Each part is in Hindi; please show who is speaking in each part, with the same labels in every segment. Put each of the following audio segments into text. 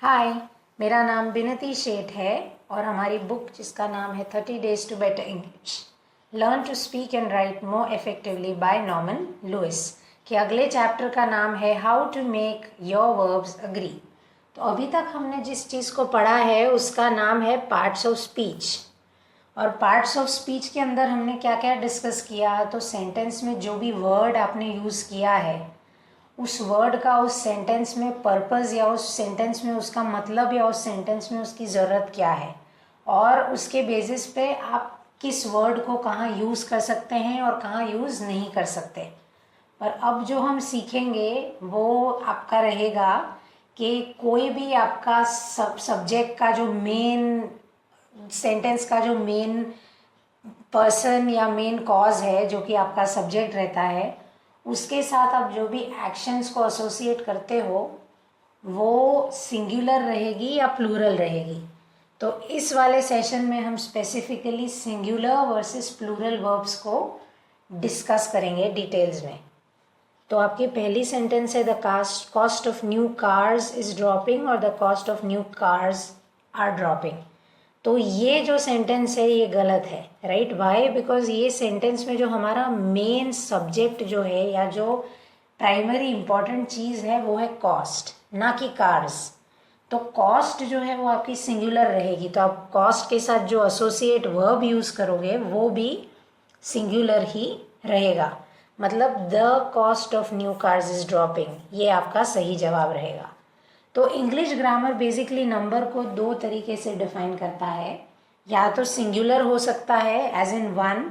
Speaker 1: हाय, मेरा नाम बिनती शेठ है और हमारी बुक जिसका नाम है 30 days to better English learn to speak and write more effectively by Norman Lewis के अगले चैप्टर का नाम है how to make your verbs agree. तो अभी तक हमने जिस चीज़ को पढ़ा है उसका नाम है पार्ट्स ऑफ स्पीच। और पार्ट्स ऑफ स्पीच के अंदर हमने क्या क्या डिस्कस किया, तो सेंटेंस में जो भी वर्ड आपने यूज़ किया है उस वर्ड का उस सेंटेंस में पर्पस या उस सेंटेंस में उसका मतलब या उस सेंटेंस में उसकी ज़रूरत क्या है और उसके बेसिस पे आप किस वर्ड को कहाँ यूज़ कर सकते हैं और कहाँ यूज़ नहीं कर सकते। पर अब जो हम सीखेंगे वो आपका रहेगा कि कोई भी आपका सब्जेक्ट का जो मेन सेंटेंस का जो मेन पर्सन या मेन कॉज है जो कि आपका सब्जेक्ट रहता है उसके साथ आप जो भी एक्शंस को एसोसिएट करते हो वो सिंगुलर रहेगी या प्लूरल रहेगी। तो इस वाले सेशन में हम specifically singular versus plural verbs को डिस्कस करेंगे डिटेल्स में। तो आपकी पहली सेंटेंस है the cost of new cars is dropping और the cost of new cars are dropping. तो ये जो सेंटेंस है ये गलत है, राइट? वाई? बिकॉज ये सेंटेंस में जो हमारा मेन सब्जेक्ट जो है या जो प्राइमरी इंपॉर्टेंट चीज़ है वो है कॉस्ट, ना कि कार्स। तो कॉस्ट जो है वो आपकी सिंगुलर रहेगी, तो आप कॉस्ट के साथ जो एसोसिएट वर्ब यूज़ करोगे वो भी सिंगुलर ही रहेगा। मतलब the cost of new cars is dropping, ये आपका सही जवाब रहेगा। तो इंग्लिश ग्रामर बेसिकली नंबर को दो तरीके से डिफाइन करता है, या तो सिंगुलर हो सकता है एज इन वन,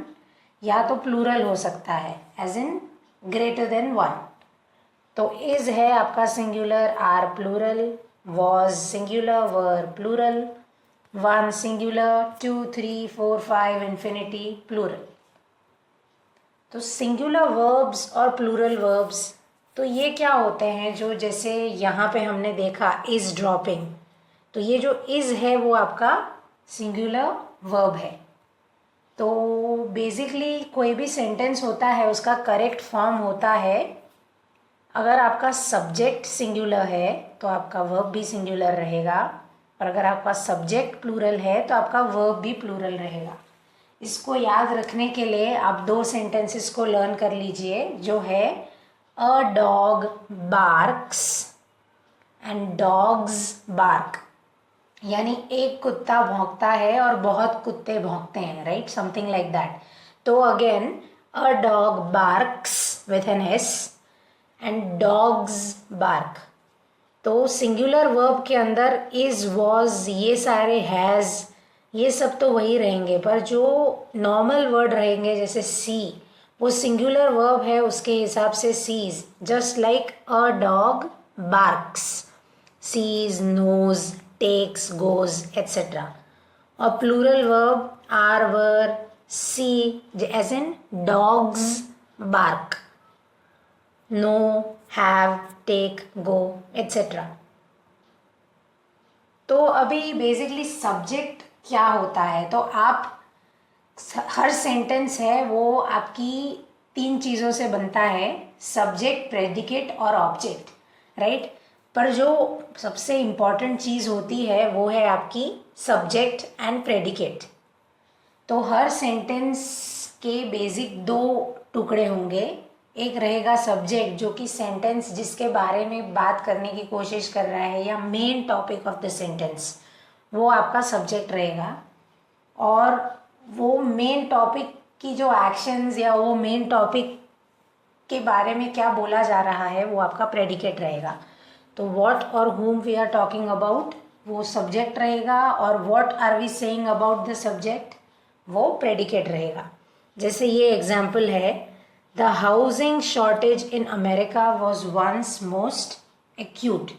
Speaker 1: या तो प्लूरल हो सकता है as in greater than one. तो इज है आपका singular, are plural, was singular, were plural, one singular, 2 3 4 5 infinity plural. तो सिंगुलर वर्ब्स और प्लूरल वर्ब्स तो ये क्या होते हैं, जो जैसे यहाँ पे हमने देखा इज ड्रॉपिंग, तो ये जो इज है वो आपका सिंगुलर वर्ब है। तो बेसिकली कोई भी सेंटेंस होता है उसका करेक्ट फॉर्म होता है, अगर आपका सब्जेक्ट सिंगुलर है तो आपका वर्ब भी सिंगुलर रहेगा, और अगर आपका सब्जेक्ट प्लूरल है तो आपका वर्ब भी प्लूरल रहेगा। इसको याद रखने के लिए आप दो सेंटेंसेस को लर्न कर लीजिए, जो है a dog barks and dogs bark. यानी एक कुत्ता भौंकता है और बहुत कुत्ते भौंकते हैं, राइट? Something like that. तो again a dog barks with an S and dogs bark. तो सिंगुलर वर्ब के अंदर इज, वॉज, ये सारे हैज़, ये सब तो वही रहेंगे, पर जो नॉर्मल वर्ड रहेंगे जैसे सी, वो सिंगुलर वर्ब है उसके हिसाब से sees, just like a dog barks, sees, knows, takes, goes etcetera. और plural verb are, were, see as in dogs bark, know, have, take, go etcetera. तो अभी बेसिकली सब्जेक्ट क्या होता है, तो आप हर सेंटेंस है वो आपकी तीन चीज़ों से बनता है, सब्जेक्ट, प्रेडिकेट और ऑब्जेक्ट, राइट? पर जो सबसे इम्पॉर्टेंट चीज़ होती है वो है आपकी सब्जेक्ट एंड प्रेडिकेट। तो हर सेंटेंस के बेसिक दो टुकड़े होंगे, एक रहेगा सब्जेक्ट जो कि सेंटेंस जिसके बारे में बात करने की कोशिश कर रहा है या main topic of the sentence, वो आपका सब्जेक्ट रहेगा। और वो मेन टॉपिक की जो एक्शंस या वो मेन टॉपिक के बारे में क्या बोला जा रहा है वो आपका प्रेडिकेट रहेगा। तो व्हाट और whom we are talking about वो सब्जेक्ट रहेगा, और what are we saying about the subject वो प्रेडिकेट रहेगा। जैसे ये एग्जाम्पल है, the housing shortage in America was once most acute.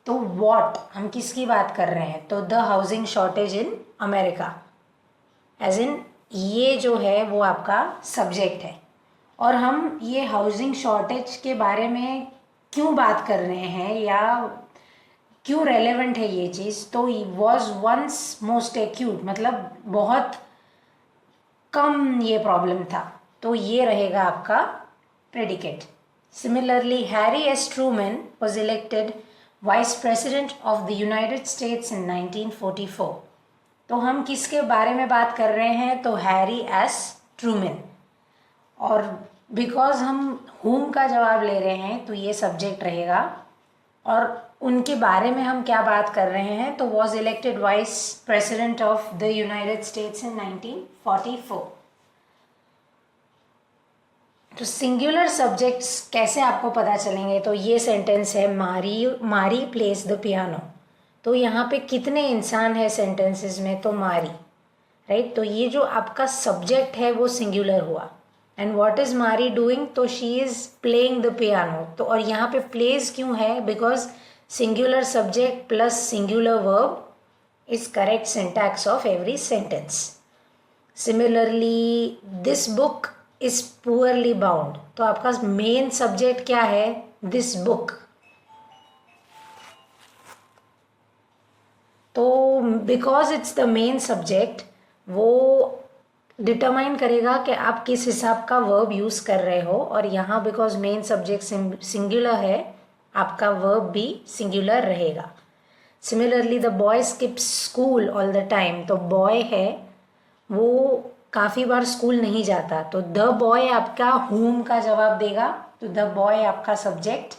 Speaker 1: तो व्हाट, हम किसकी बात कर रहे हैं, तो the housing shortage in America as in ये जो है वो आपका सब्जेक्ट है। और हम ये हाउसिंग शॉर्टेज के बारे में क्यों बात कर रहे हैं या क्यों रेलेवेंट है ये चीज़, तो वॉज वंस मोस्ट एक्यूट मतलब बहुत कम ये प्रॉब्लम था, तो ये रहेगा आपका predicate. Similarly Harry S Trueman was elected vice president of the United states in 1944। तो हम किसके बारे में बात कर रहे हैं? तो हैरी एस ट्रूमैन। और बिकॉज हम हुम का जवाब ले रहे हैं तो ये सब्जेक्ट रहेगा। और उनके बारे में हम क्या बात कर रहे हैं? तो was elected vice president of the United states in 1944। तो सिंगुलर सब्जेक्ट्स कैसे आपको पता चलेंगे? तो ये सेंटेंस है मारी प्लेस द पियानो। तो यहाँ पे कितने इंसान है सेंटेंसेस में? तो मारी, राइट। तो ये जो आपका सब्जेक्ट है वो सिंगुलर हुआ। And what is Mary doing? तो she is playing the piano. तो और यहाँ पे प्लेस क्यों है? Because singular subject plus singular verb is correct syntax of every sentence. Similarly this book is poorly bound. तो आपका मेन सब्जेक्ट क्या है? This book. तो because it's the main subject, वो डिटरमाइन करेगा कि आप किस हिसाब का वर्ब यूज कर रहे हो। और यहाँ बिकॉज मेन सब्जेक्ट सिंगुलर है, आपका वर्ब भी सिंगुलर रहेगा। Similarly the boy skips school all the time. तो बॉय है वो काफ़ी बार स्कूल नहीं जाता। तो द बॉय आपका हुम का जवाब देगा। तो द बॉय आपका सब्जेक्ट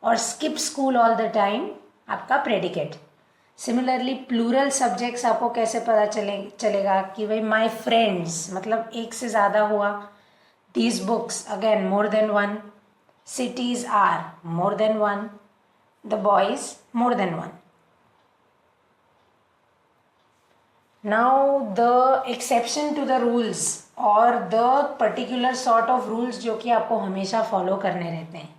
Speaker 1: और skip school all the time आपका प्रेडिकेट। सिमिलरली प्लूरल सब्जेक्ट्स आपको कैसे पता चलेगा कि भाई माय फ्रेंड्स मतलब एक से ज़्यादा हुआ। These books again more than one. Cities are more than one. The boys more than one. Now the exception to the rules और the particular sort of rules जो कि आपको हमेशा फॉलो करने रहते हैं।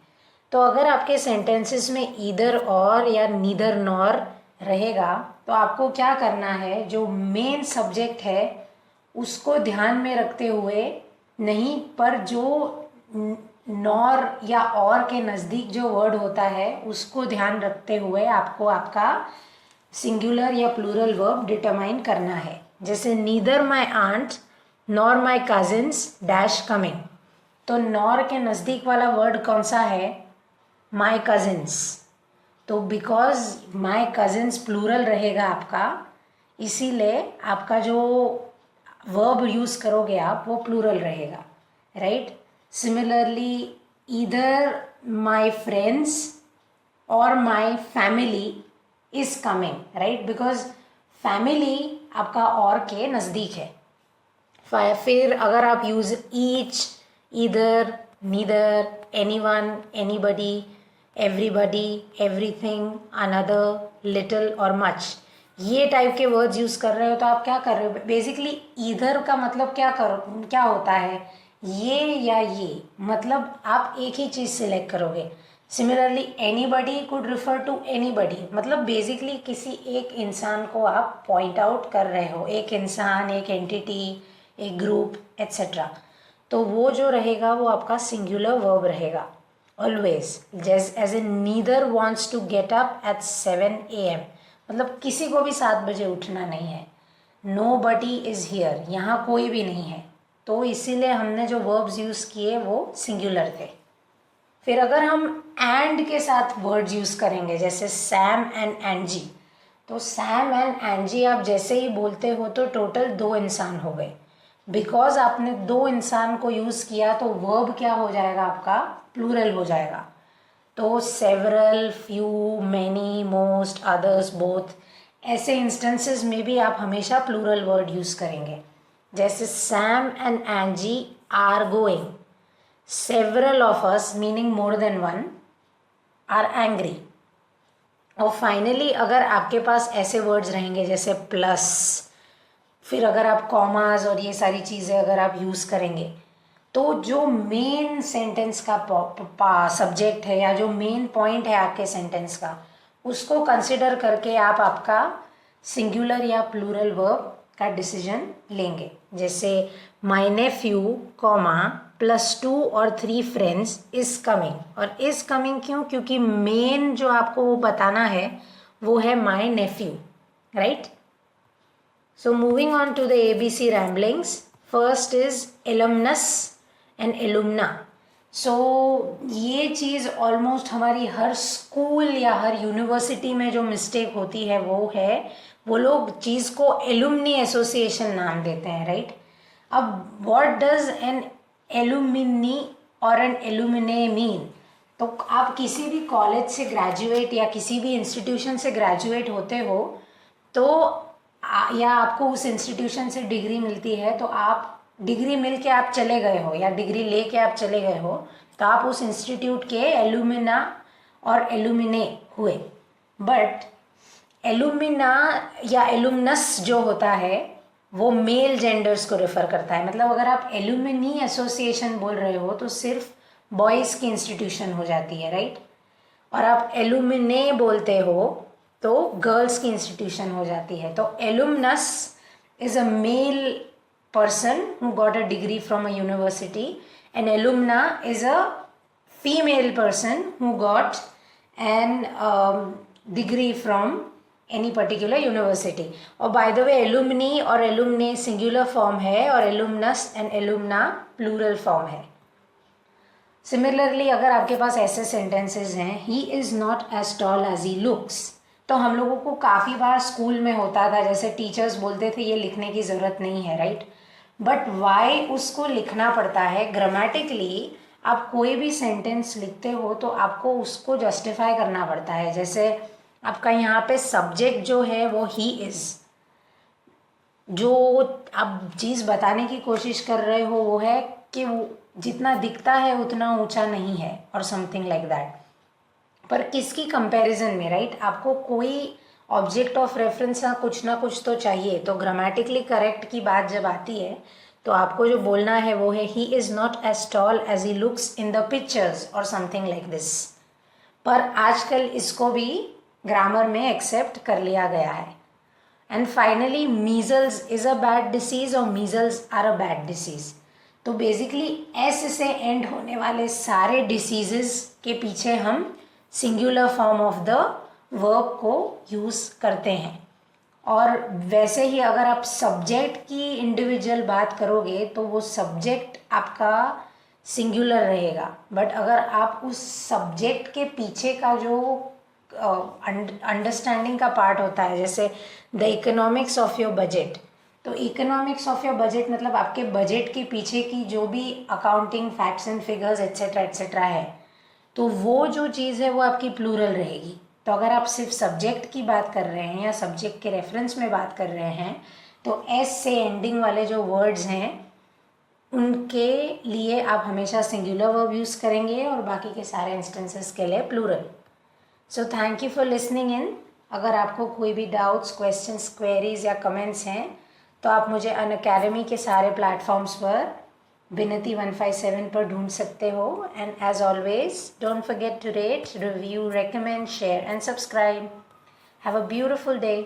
Speaker 1: तो अगर आपके सेंटेंसेस में ईदर और या नीदर नॉर रहेगा तो आपको क्या करना है? जो मेन सब्जेक्ट है उसको ध्यान में रखते हुए नहीं, पर जो नॉर या और के नज़दीक जो वर्ड होता है उसको ध्यान रखते हुए आपको आपका सिंगुलर या प्लूरल वर्ब डिटरमाइन करना है। जैसे neither my aunt nor my cousins dash coming. तो नॉर के नज़दीक वाला वर्ड कौन सा है? My cousins. तो बिकॉज माई कजिन्स प्लूरल रहेगा आपका, इसीलिए आपका जो वर्ब यूज़ करोगे आप वो प्लूरल रहेगा, right. Similarly either my friends और my family is coming, right, because family आपका और के नज़दीक है। फिर अगर आप use each, either, neither, anyone, anybody, everybody, everything, another, little और मच, ये टाइप के वर्ड्स यूज कर रहे हो तो आप क्या कर रहे हो? बेसिकली ईदर का मतलब क्या होता है? ये या ये, मतलब आप एक ही चीज़ सिलेक्ट करोगे। Similarly anybody could refer to anybody, मतलब बेसिकली किसी एक इंसान को आप पॉइंट आउट कर रहे हो, एक इंसान, एक एंटिटी, एक ग्रुप एट्सेट्रा। तो वो जो रहेगा वो आपका सिंगुलर वर्ब रहेगा always. As a neither wants to get up at 7 AM, मतलब किसी को भी 7 बजे उठना नहीं है। नो बडी इज़ हियर, यहाँ कोई भी नहीं है। तो इसीलिए हमने जो वर्ब्स यूज़ किए वो सिंगुलर थे। फिर अगर हम एंड के साथ वर्ड्स यूज़ करेंगे जैसे सैम एंड एंजी, तो सैम एंड एंजी आप जैसे ही बोलते हो तो टोटल 2 इंसान हो गए। बिकॉज आपने 2 इंसान को यूज़ किया तो वर्ब क्या हो जाएगा आपका? प्लूरल हो जाएगा। तो several, few, many, most, others, both, ऐसे इंस्टेंसेस में भी आप हमेशा प्लूरल वर्ड यूज़ करेंगे। जैसे Sam and Angie are going, several of us meaning more than one are angry। और फाइनली अगर आपके पास ऐसे वर्ड्स रहेंगे जैसे प्लस, फिर अगर आप कॉमास और ये सारी चीज़ें अगर आप यूज़ करेंगे तो जो मेन सेंटेंस का सब्जेक्ट है या जो मेन पॉइंट है आपके सेंटेंस का, उसको कंसिडर करके आप आपका सिंगुलर या प्लूरल वर्ब का डिसीजन लेंगे। जैसे माय नेफ्यू कॉमा +2 और 3 फ्रेंड्स इज कमिंग। और इज कमिंग क्यों? क्योंकि मेन जो आपको वो बताना है वो है my nephew, right. So moving on to the ABC ramblings, first is alumnus and alumna. So ये चीज़ ऑलमोस्ट हमारी हर स्कूल या हर यूनिवर्सिटी में जो मिस्टेक होती है वो लोग चीज़ को एलुमनी एसोसिएशन नाम देते हैं, राइट। अब व्हाट डज एन एलुमिनी और एन एलुमिने मीन? तो आप किसी भी कॉलेज से ग्रेजुएट या किसी भी इंस्टीट्यूशन से ग्रेजुएट होते हो तो या आपको उस इंस्टीट्यूशन से डिग्री मिलती है, तो आप डिग्री मिल के आप चले गए हो या डिग्री ले के आप चले गए हो, तो आप उस इंस्टीट्यूट के एलुमिना और एलुमिने हुए। बट एलुमिना या एलुमनस जो होता है वो मेल जेंडर्स को रेफर करता है। मतलब अगर आप एलुमिनी एसोसिएशन बोल रहे हो तो सिर्फ बॉयज़ की इंस्टीट्यूशन हो जाती है, राइट। और आप एलुमिने बोलते हो तो गर्ल्स की इंस्टीट्यूशन हो जाती है। तो alumnus is a male person who got a degree from a university, and alumna is a female person who got an degree from any particular university. और by the way alumni और alumni singular form है और alumnus and alumna plural form है। Similarly अगर आपके पास ऐसे sentences हैं, he is not as tall as he looks, तो हम लोगों को काफ़ी बार स्कूल में होता था, जैसे टीचर्स बोलते थे ये लिखने की ज़रूरत नहीं है, राइट। बट वाई उसको लिखना पड़ता है? ग्रामेटिकली आप कोई भी सेंटेंस लिखते हो तो आपको उसको जस्टिफाई करना पड़ता है। जैसे आपका यहाँ पे सब्जेक्ट जो है वो ही इज़, जो आप चीज़ बताने की कोशिश कर रहे हो वो है कि वो जितना दिखता है उतना ऊंचा नहीं है और समथिंग लाइक दैट। पर किसकी कंपैरिजन में, राइट। आपको कोई ऑब्जेक्ट ऑफ रेफरेंस ना कुछ तो चाहिए। तो ग्रामेटिकली करेक्ट की बात जब आती है तो आपको जो बोलना है वो है he is not as tall as he looks in the pictures और समथिंग लाइक दिस। पर आजकल इसको भी ग्रामर में एक्सेप्ट कर लिया गया है। And finally measles is a bad disease और measles are a bad disease. तो बेसिकली एस से एंड होने वाले सारे डिसीजेस के पीछे हम singular form of the verb को यूज़ करते हैं। और वैसे ही अगर आप सब्जेक्ट की इंडिविजुअल बात करोगे तो वो सब्जेक्ट आपका सिंगुलर रहेगा। बट अगर आप उस सब्जेक्ट के पीछे का जो अंडरस्टैंडिंग का पार्ट होता है, जैसे the economics of your budget, तो इकोनॉमिक्स ऑफ योर बजट मतलब आपके बजट के पीछे की जो भी accounting facts and figures etcetera है, तो वो जो चीज़ है वो आपकी प्लूरल रहेगी। तो अगर आप सिर्फ सब्जेक्ट की बात कर रहे हैं या सब्जेक्ट के रेफरेंस में बात कर रहे हैं तो एस से एंडिंग वाले जो वर्ड्स हैं उनके लिए आप हमेशा सिंगुलर वर्ब यूज़ करेंगे और बाकी के सारे इंस्टेंसेस के लिए plural. So thank you for listening in. अगर आपको कोई भी डाउट्स, क्वेश्चंस, क्वेरीज या कमेंट्स हैं तो आप मुझे अनअकैडमी के सारे प्लेटफॉर्म्स पर विनती 157 पर ढूंढ सकते हो। And as always don't forget to rate, review, recommend, share and subscribe. Have a beautiful day.